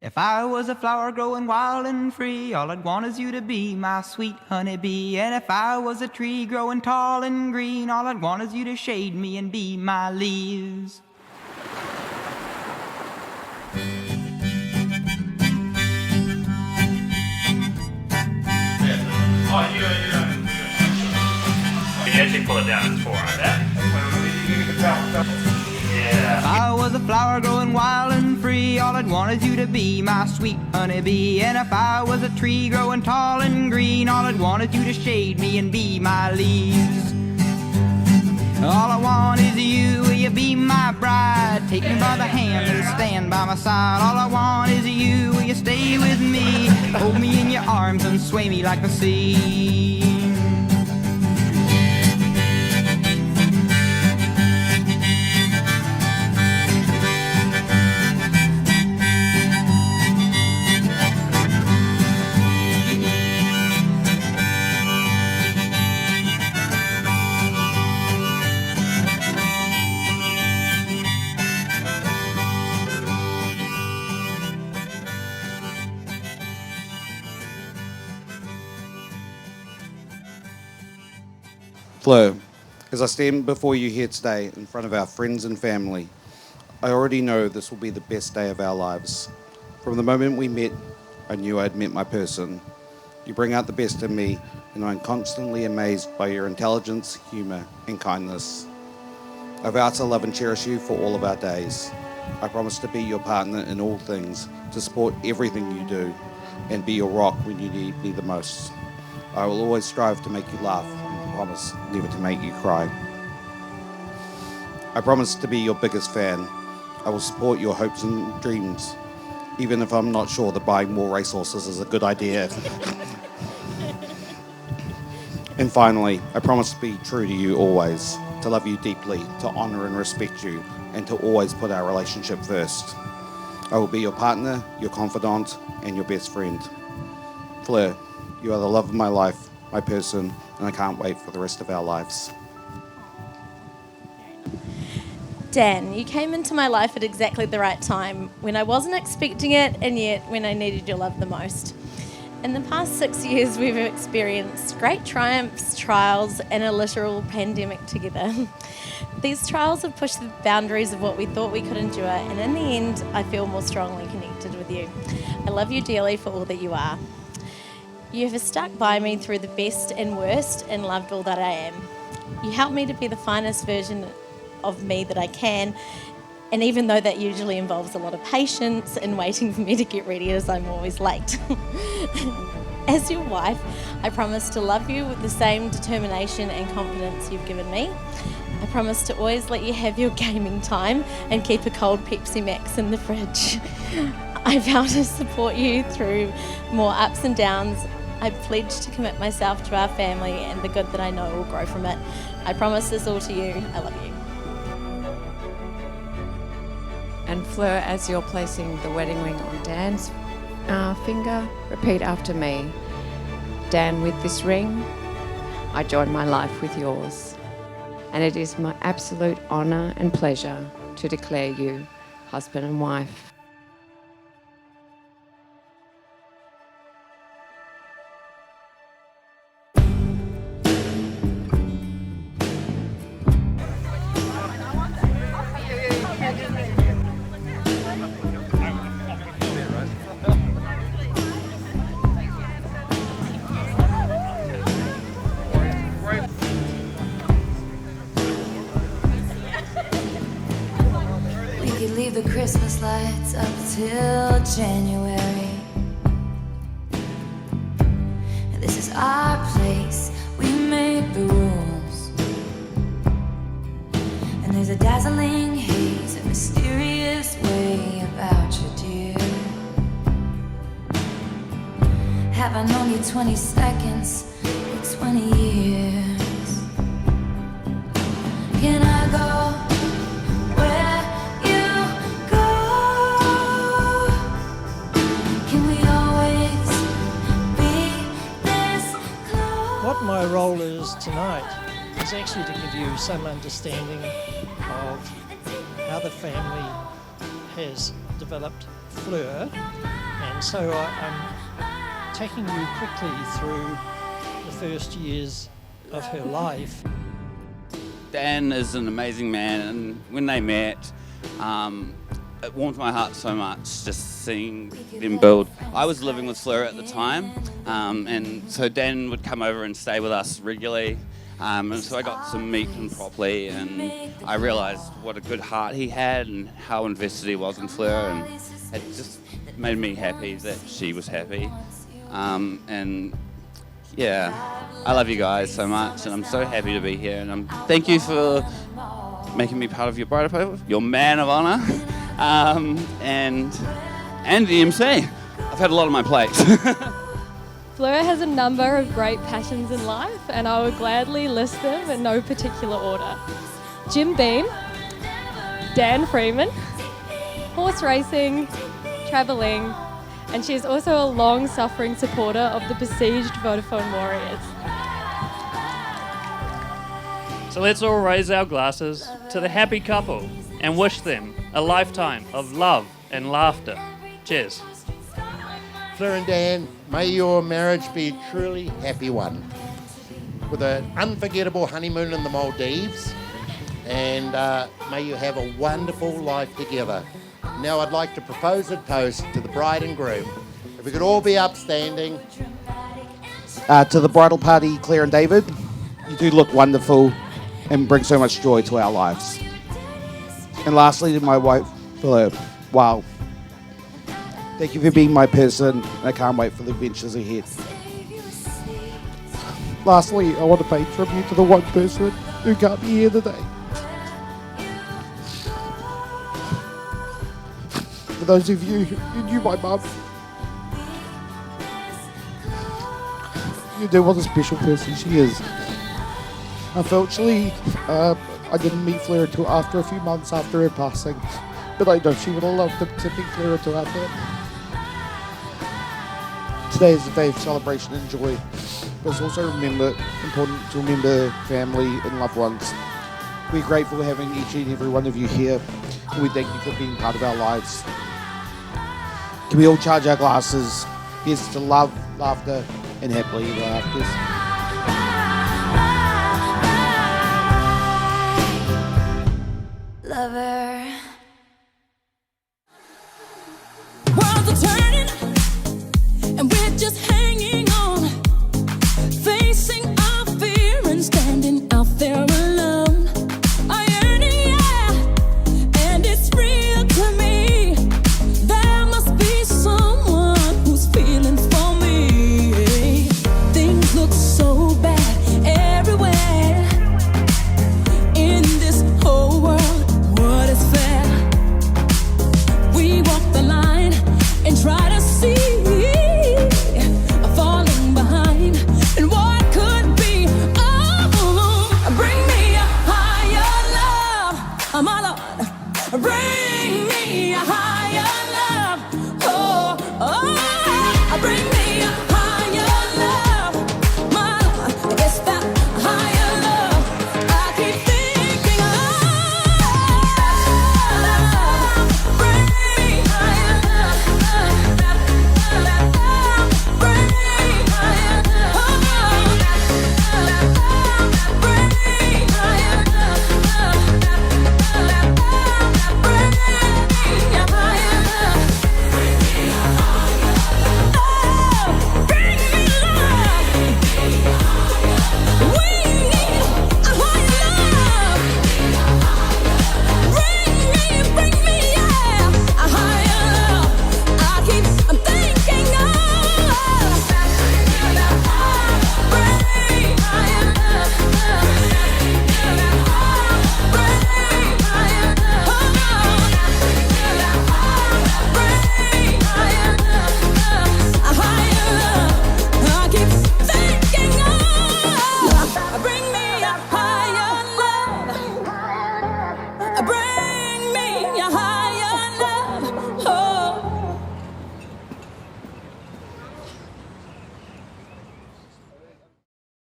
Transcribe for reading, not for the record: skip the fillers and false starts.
If I was a flower growing wild and free, all I'd want is you to be my sweet honeybee. And if I was a tree growing tall and green, all I'd want is you to shade me and be my leaves. Can you actually pull it down? It's 4 like that. If I was a flower growing wild and free, all I'd want is you to be my sweet honeybee. And if I was a tree growing tall and green, all I'd want is you to shade me and be my leaves. All I want is you, will you be my bride? Take me by the hand and stand by my side. All I want is you, will you stay with me? Hold me in your arms and sway me like the sea. Fleur, as I stand before you here today in front of our friends and family, I already know this will be the best day of our lives. From the moment we met, I knew I'd met my person. You bring out the best in me, and I'm constantly amazed by your intelligence, humour, and kindness. I vow to love and cherish you for all of our days. I promise to be your partner in all things, to support everything you do, and be your rock when you need me the most. I will always strive to make you laugh, and promise never to make you cry. I promise to be your biggest fan. I will support your hopes and dreams, even if I'm not sure that buying more racehorses is a good idea. And finally, I promise to be true to you always, to love you deeply, to honour and respect you, and to always put our relationship first. I will be your partner, your confidant, and your best friend. Fleur, you are the love of my life, my person, and I can't wait for the rest of our lives. Dan, you came into my life at exactly the right time, when I wasn't expecting it, and yet when I needed your love the most. In the past 6 years, we've experienced great triumphs, trials, and a literal pandemic together. These trials have pushed the boundaries of what we thought we could endure, and in the end, I feel more strongly connected with you. I love you dearly for all that you are. You have stuck by me through the best and worst, and loved all that I am. You helped me to be the finest version of me that I can, and even though that usually involves a lot of patience and waiting for me to get ready, as I'm always late. As your wife, I promise to love you with the same determination and confidence you've given me. I promise to always let you have your gaming time and keep a cold Pepsi Max in the fridge. I vow to support you through more ups and downs. I pledge to commit myself to our family and the good that I know will grow from it. I promise this all to you. I love you. And Fleur, as you're placing the wedding ring on Dan's finger, repeat after me. Dan, with this ring, I join my life with yours. And it is my absolute honour and pleasure to declare you husband and wife. We could leave the Christmas lights up till January. And this is our place, we make the rules. And there's a dazzling haze, a mysterious way about you, dear. Have I known you 20 seconds or 20 years? Can I go where you go? Can we always be this close? What my role is tonight is actually to give you some understanding of how the family has developed Fleur, and so I'm taking you quickly through the first years of her life. Dan is an amazing man, and when they met, it warmed my heart so much just seeing them build. I was living with Fleur at the time, and so Dan would come over and stay with us regularly, and so I got to meet him properly, and I realised what a good heart he had and how invested he was in Fleur, and it just made me happy that she was happy. And yeah, I love you guys so much, and I'm so happy to be here, and thank you for making me part of your bridal party, your man of honour, and the MC. I've had a lot on my plate. Fleur has a number of great passions in life, and I would gladly list them in no particular order. Jim Beam, Dan Freeman, horse racing, travelling, and she is also a long-suffering supporter of the besieged Vodafone Warriors. So let's all raise our glasses to the happy couple and wish them a lifetime of love and laughter. Cheers. Fleur and Dan, may your marriage be a truly happy one, with an unforgettable honeymoon in the Maldives, and may you have a wonderful life together. Now I'd like to propose a toast to the bride and groom. If we could all be upstanding. To the bridal party, Claire and David, you do look wonderful and bring so much joy to our lives. And lastly, to my wife, Philip, wow. Thank you for being my person. I can't wait for the adventures ahead. Lastly, I want to pay tribute to the one person who can't be here today. For those of you who knew my mum, you know what a special person she is. Unfortunately, I didn't meet Fleur until after a few months after her passing, but I know she would have loved to meet Fleur until after. Today is a day of celebration and joy, but it's also important to remember family and loved ones. We're grateful for having each and every one of you here, and we thank you for being part of our lives. Can we all charge our glasses? Here's to love, laughter, and happily ever afters. Lover. Worlds are turning, and we're just